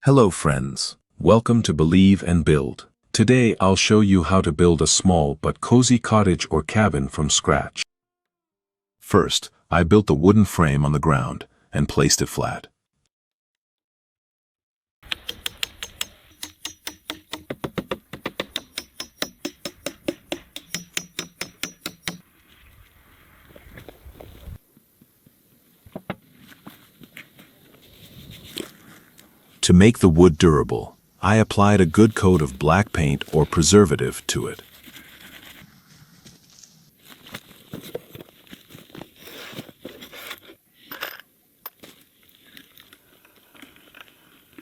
Hello friends, welcome to Believe and Build. Today I'll show you how to build a small but cozy cottage or cabin from scratch. First, I built a wooden frame on the ground and placed it flat. To make the wood durable, I applied a good coat of black paint or preservative to it.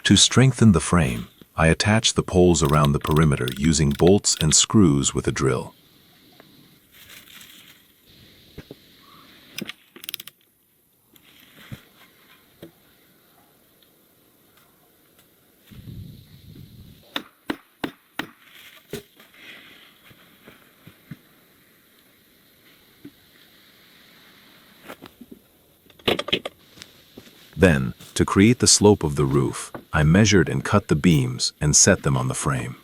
To strengthen the frame, I attached the poles around the perimeter using bolts and screws with a drill. Then, to create the slope of the roof, I measured and cut the beams and set them on the frame.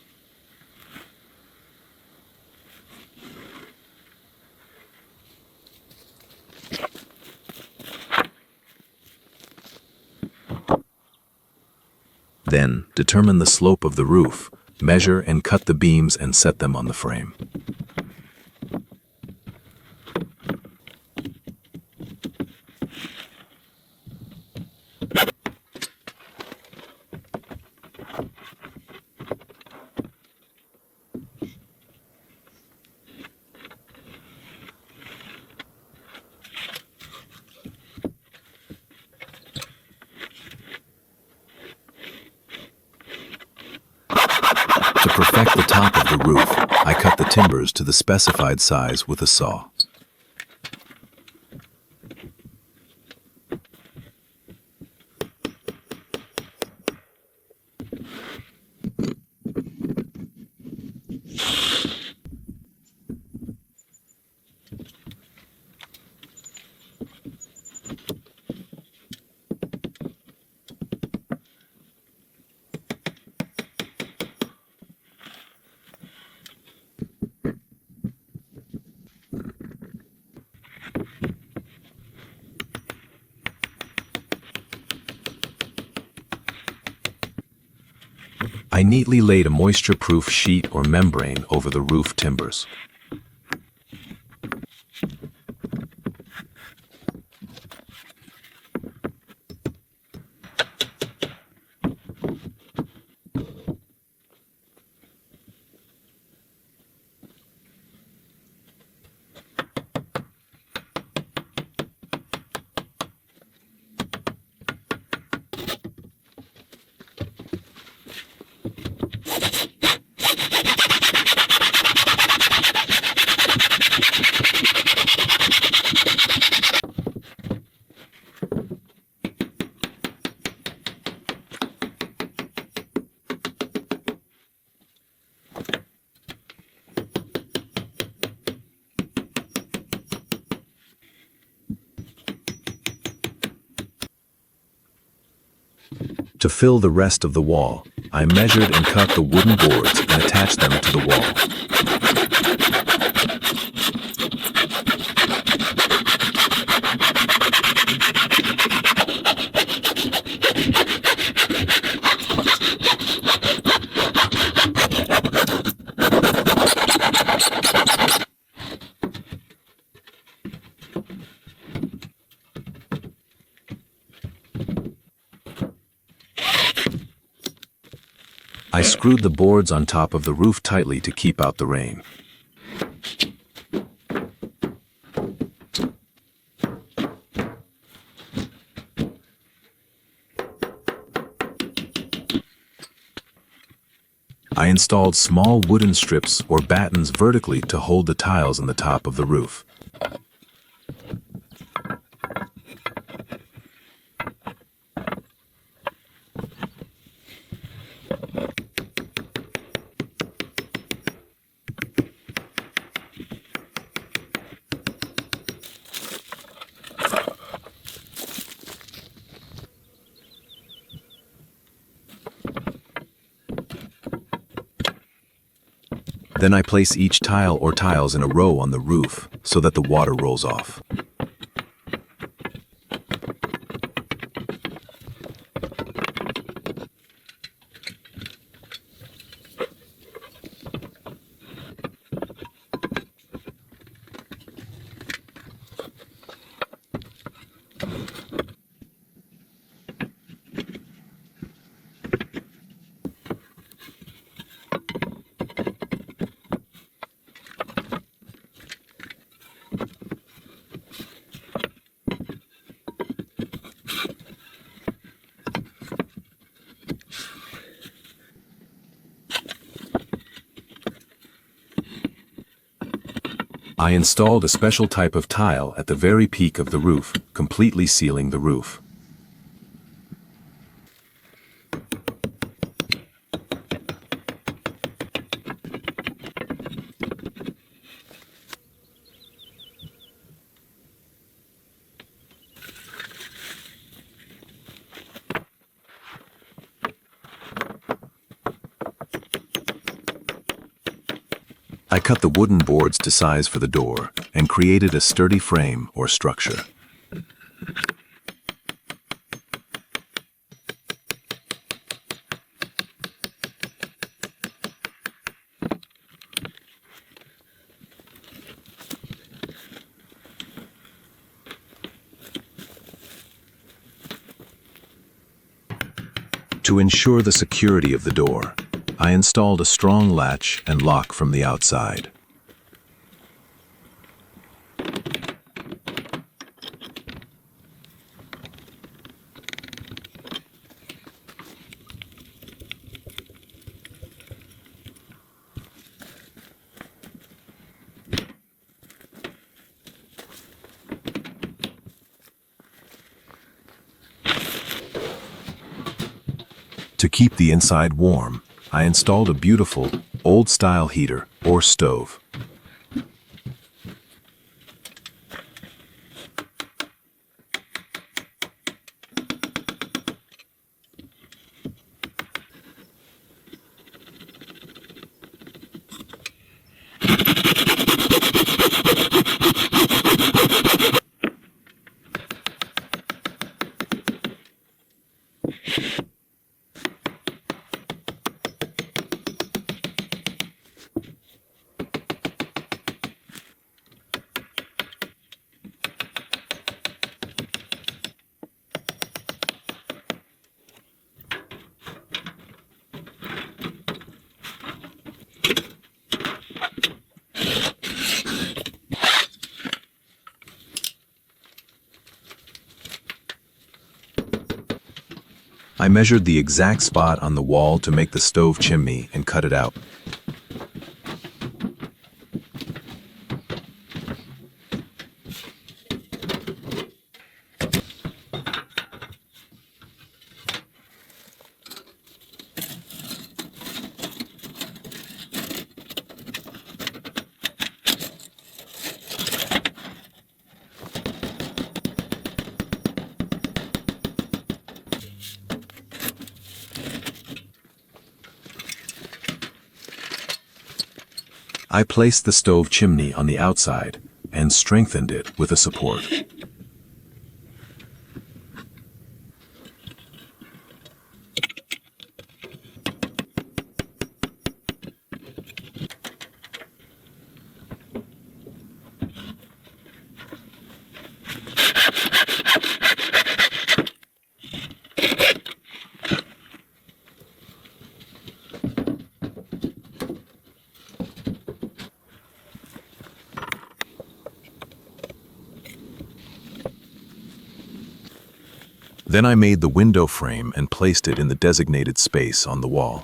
Then, determine the slope of the roof, measure and cut the beams and set them on the frame. To perfect the top of the roof, I cut the timbers to the specified size with a saw. I neatly laid a moisture-proof sheet or membrane over the roof timbers. To fill the rest of the wall, I measured and cut the wooden boards and attached them to the wall. I screwed the boards on top of the roof tightly to keep out the rain. I installed small wooden strips or battens vertically to hold the tiles on the top of the roof. Then I place each tile or tiles in a row on the roof so that the water rolls off. I installed a special type of tile at the very peak of the roof, completely sealing the roof. I cut the wooden boards to size for the door and created a sturdy frame or structure. To ensure the security of the door, I installed a strong latch and lock from the outside. To keep the inside warm, I installed a beautiful, old-style heater or stove. I measured the exact spot on the wall to make the stove chimney and cut it out. I placed the stove chimney on the outside and strengthened it with a support. Then I made the window frame and placed it in the designated space on the wall.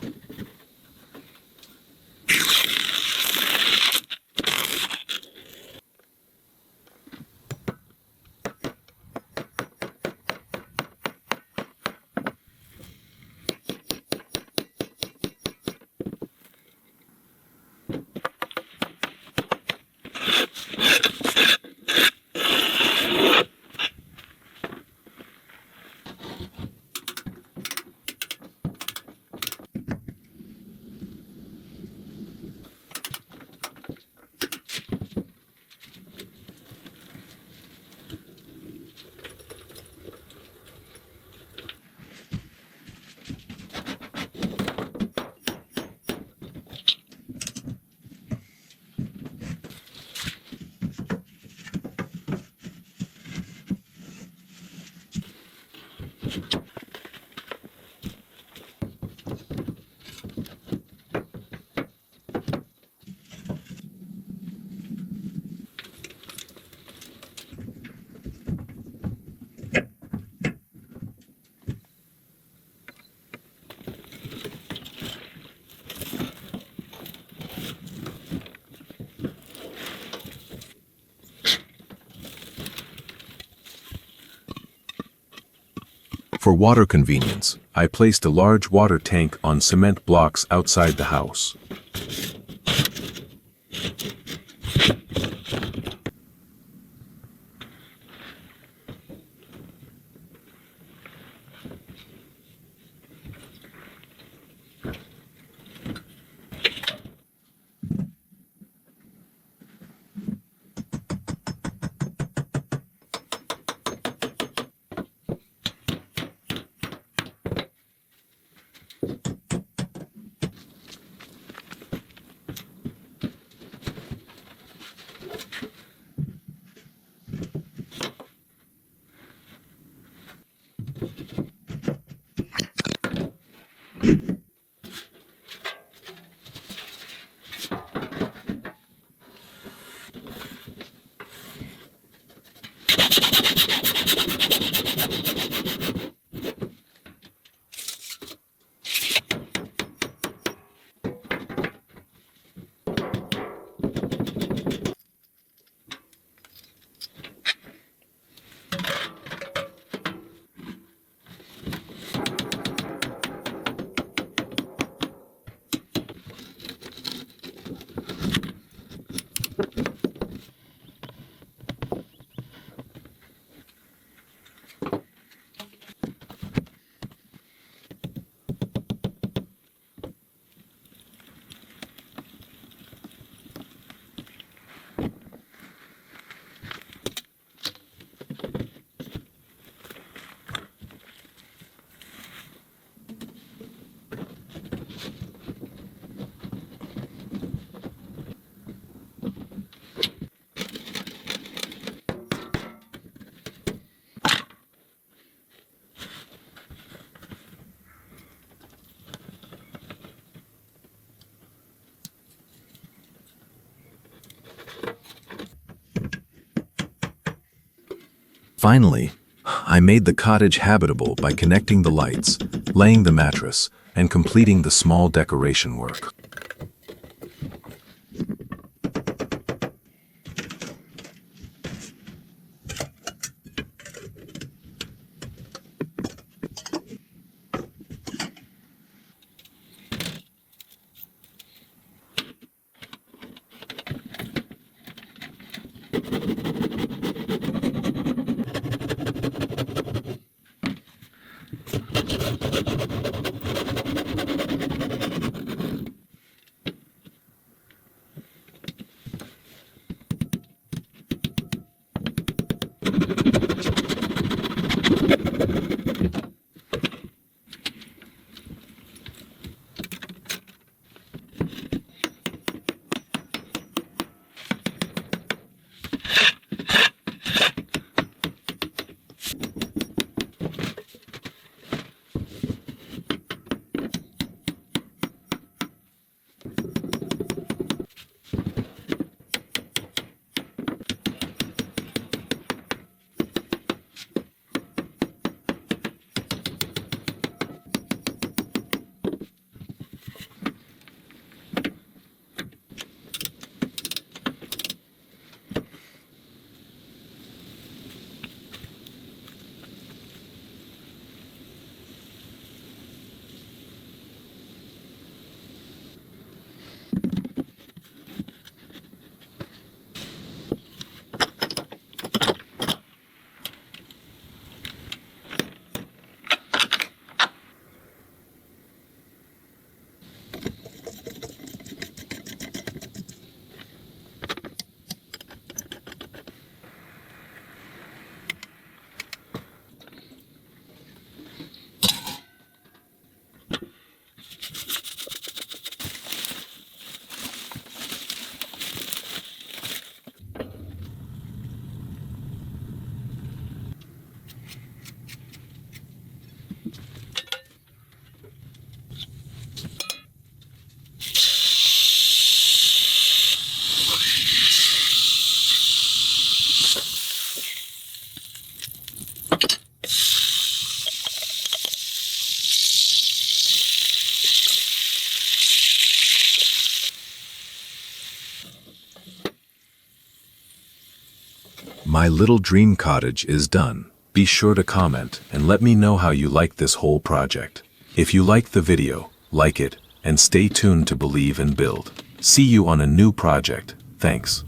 For water convenience, I placed a large water tank on cement blocks outside the house. Finally, I made the cottage habitable by connecting the lights, laying the mattress, and completing the small decoration work. My little dream cottage is done, Be sure to comment and let me know how you like this whole project. If you liked the video, like it, and stay tuned to Believe and Build. See you on a new project. Thanks.